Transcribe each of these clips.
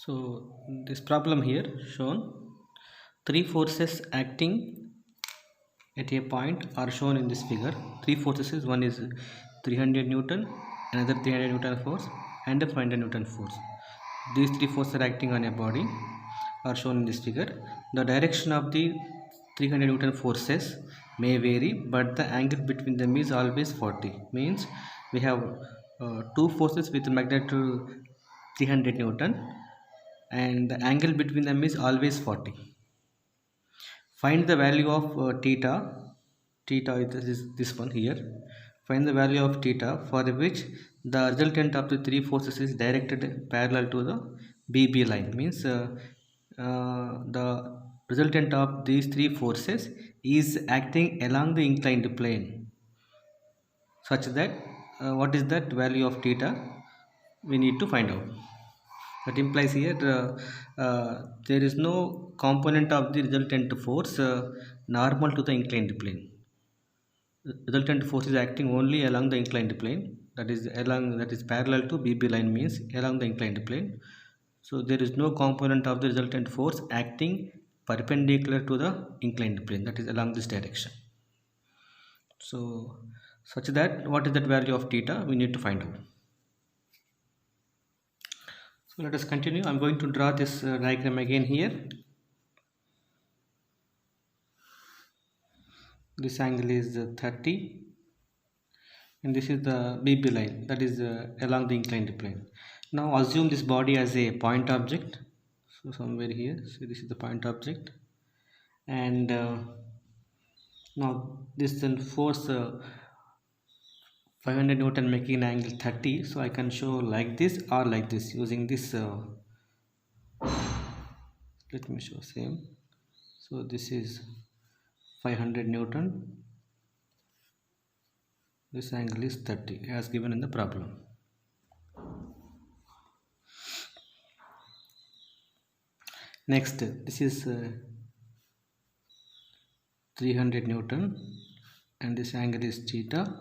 So this problem here shown, three forces acting at a point are shown in this figure. Three forces, one is 300 Newton, another 300 Newton force, and a 500 Newton force. These three forces are acting on a body are shown in this figure. The direction of the 300 Newton forces may vary, but the angle between them is always 40. Means we have two forces with magnitude 300 Newton, and the angle between them is always 40. Find the value of theta is this one here. Find the value of theta for which the resultant of the three forces is directed parallel to the BB line. Means the resultant of these three forces is acting along the inclined plane, such that what is that value of theta we need to find out. That implies here there is no component of the resultant force normal to the inclined plane. Resultant force is acting only along the inclined plane, that is parallel to BB line, means along the inclined plane. So there is no component of the resultant force acting perpendicular to the inclined plane, that is along this direction. So such that what is that value of theta we need to find out. So let us continue. I'm going to draw this diagram again here. This angle is 30, and this is the BB line, that is along the inclined plane. Now assume this body as a point object. So somewhere here, so this is the point object, and now this then force 500 Newton making an angle 30. So I can show like this or like this using this. Let me show same. So this is 500 Newton. This angle is 30 as given in the problem. Next, this is 300 Newton, and this angle is theta,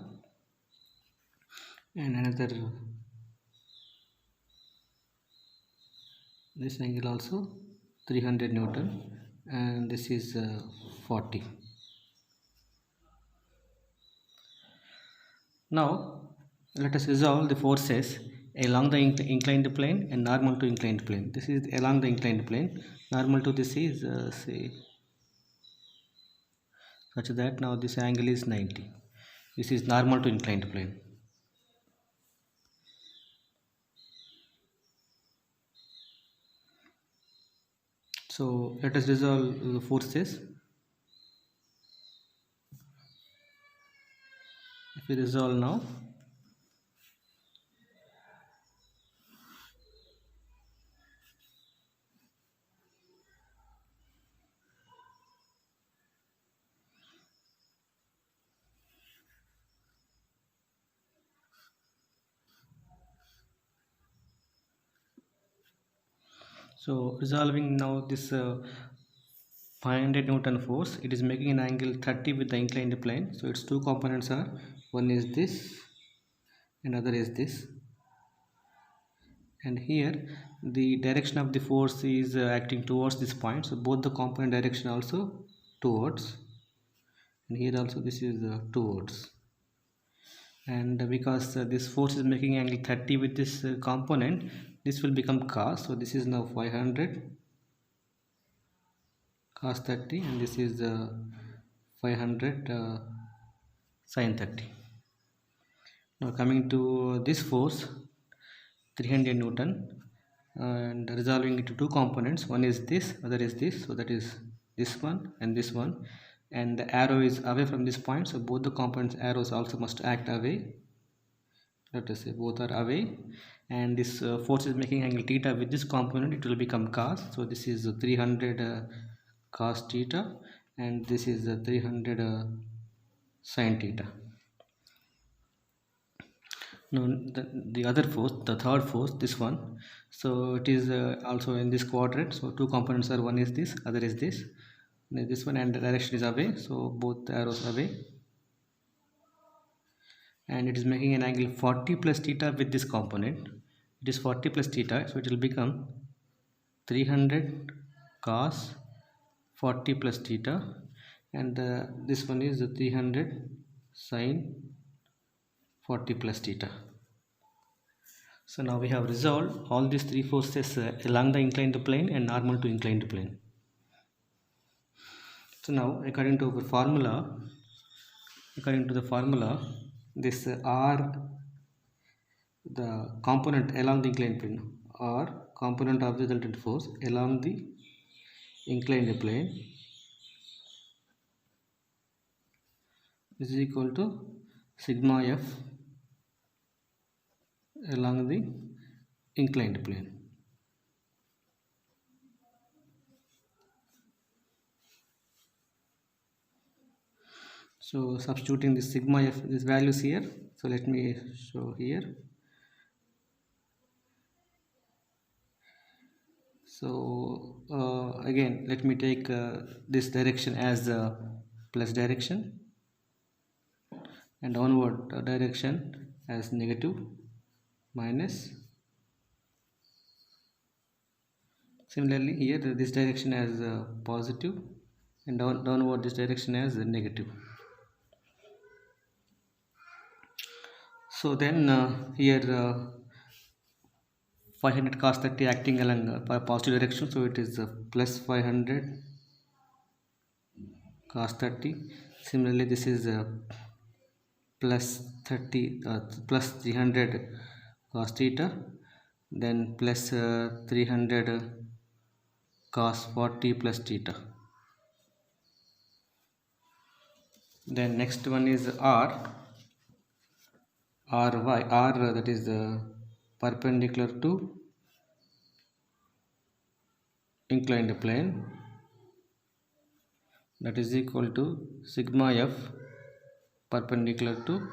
and another this angle also 300 Newton, and this is 40. Now let us resolve the forces along the inclined plane and normal to inclined plane. This is along the inclined plane. Normal to this is say such that now this angle is 90. This is normal to inclined plane. So let us resolve the forces. If we resolve now, so resolving now this 500 Newton force, it is making an angle 30 with the inclined plane. So its two components are, one is this and other is this, and here the direction of the force is acting towards this point, so both the component direction also towards, and here also this is towards. And because this force is making angle 30 with this component, this will become cos. So this is now 500 cos 30, and this is 500 sin 30. Now coming to this force 300 Newton, and resolving it to two components, one is this, other is this. So that is this one and this one, and the arrow is away from this point, so both the components arrows also must act away. Let us say both are away, and this force is making angle theta with this component, it will become cos. So this is 300 cos theta, and this is 300 sin theta. Now the other force, the third force, this one, so it is also in this quadrant. So two components are, one is this, other is this one, and the direction is away, so both arrows away, and it is making an angle 40 plus theta with this component. It is 40 plus theta, so it will become 300 cos 40 plus theta, and this one is 300 sin 40 plus theta. So now we have resolved all these three forces along the inclined plane and normal to inclined plane. So now according to the formula, this R, the component along the inclined plane, or component of the resultant force along the inclined plane, is equal to sigma F along the inclined plane. So substituting this sigma F, these values here, so let me show here. So again let me take this direction as plus direction and downward direction as negative, minus. Similarly here this direction as positive, and downward this direction as negative. So then here 500 cos 30 acting along positive direction, so it is plus 500 cos 30. Similarly this is plus 30 plus 300 cos theta, then plus 300 cos 40 plus theta. Then next one is R, that is perpendicular to inclined plane, that is equal to sigma F perpendicular to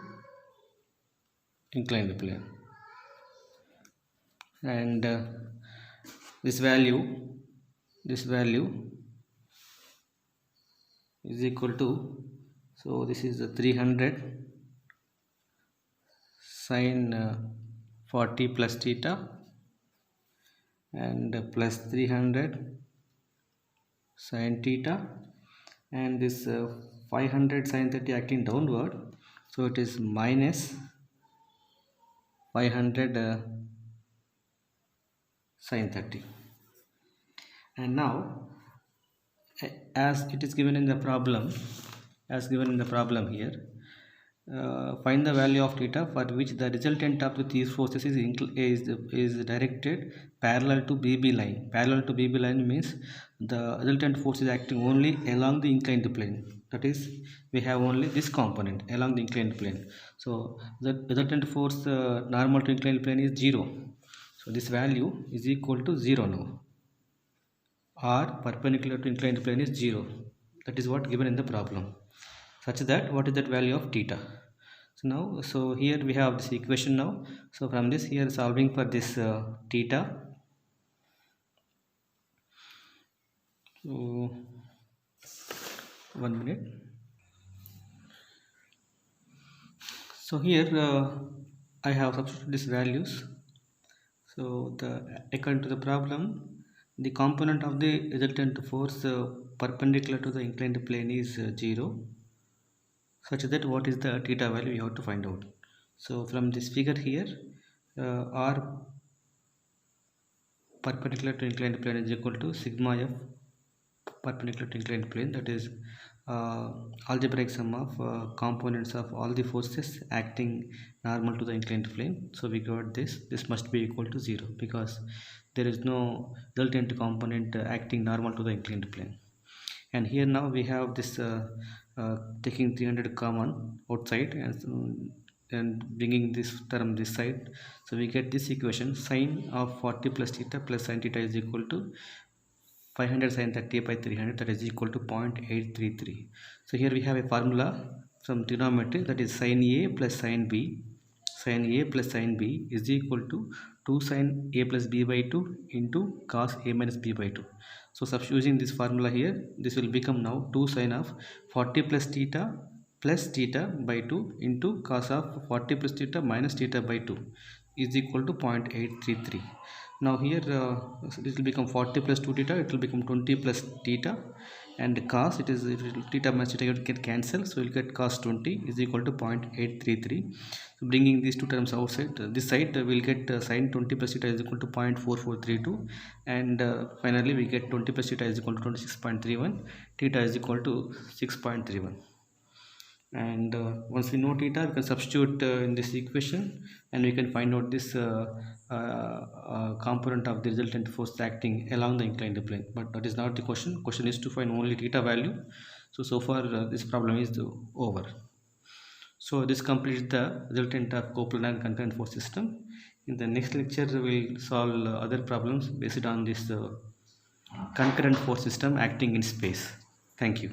inclined plane, and this value is equal to, so this is 300 sin 40 plus theta, and plus 300 sin theta, and this 500 sin 30 acting downward, so it is minus 500 sin 30. And now as it is given in the problem, here, find the value of theta for which the resultant of the these forces is directed parallel to BB line. Parallel to BB line means the resultant force is acting only along the inclined plane, that is we have only this component along the inclined plane, so the resultant force normal to inclined plane is 0, so this value is equal to 0 now. R perpendicular to inclined plane is 0, that is what given in the problem, such that what is that value of theta. So now, so here we have this equation now, so from this here solving for this theta, so 1 minute. So here I have substituted these values, so according to the problem, the component of the resultant force perpendicular to the inclined plane is 0, such that what is the theta value we have to find out. So from this figure here, R perpendicular to inclined plane is equal to sigma F perpendicular to inclined plane, that is algebraic sum of components of all the forces acting normal to the inclined plane. So we got this must be equal to 0 because there is no resultant component acting normal to the inclined plane. And here now we have this taking 300 common outside and bringing this term this side, so we get this equation, sine of 40 plus theta plus sin theta is equal to 500 sin 30 by 300, that is equal to 0.833. So here we have a formula from trigonometry, that is sin A plus sin B is equal to 2 sin A plus B by 2 into cos A minus B by 2. So substituting this formula here, this will become now 2 sin of 40 plus theta by 2 into cos of 40 plus theta minus theta by 2 is equal to 0.833. Now here this will become 40 plus 2 theta, it will become 20 plus theta, and cos, it is, if theta minus theta get cancelled, so we'll get cos 20 is equal to 0.833. So bringing these two terms outside, this side we'll get sin 20 plus theta is equal to 0.4432, and finally we get 20 plus theta is equal to 26.31, theta is equal to 6.31. And once we know theta, we can substitute in this equation, and we can find out this component of the resultant force acting along the inclined plane. But that is not the question. Question is to find only theta value. So far this problem is over. So this completes the resultant of coplanar and concurrent force system. In the next lecture we will solve other problems based on this concurrent force system acting in space. Thank you.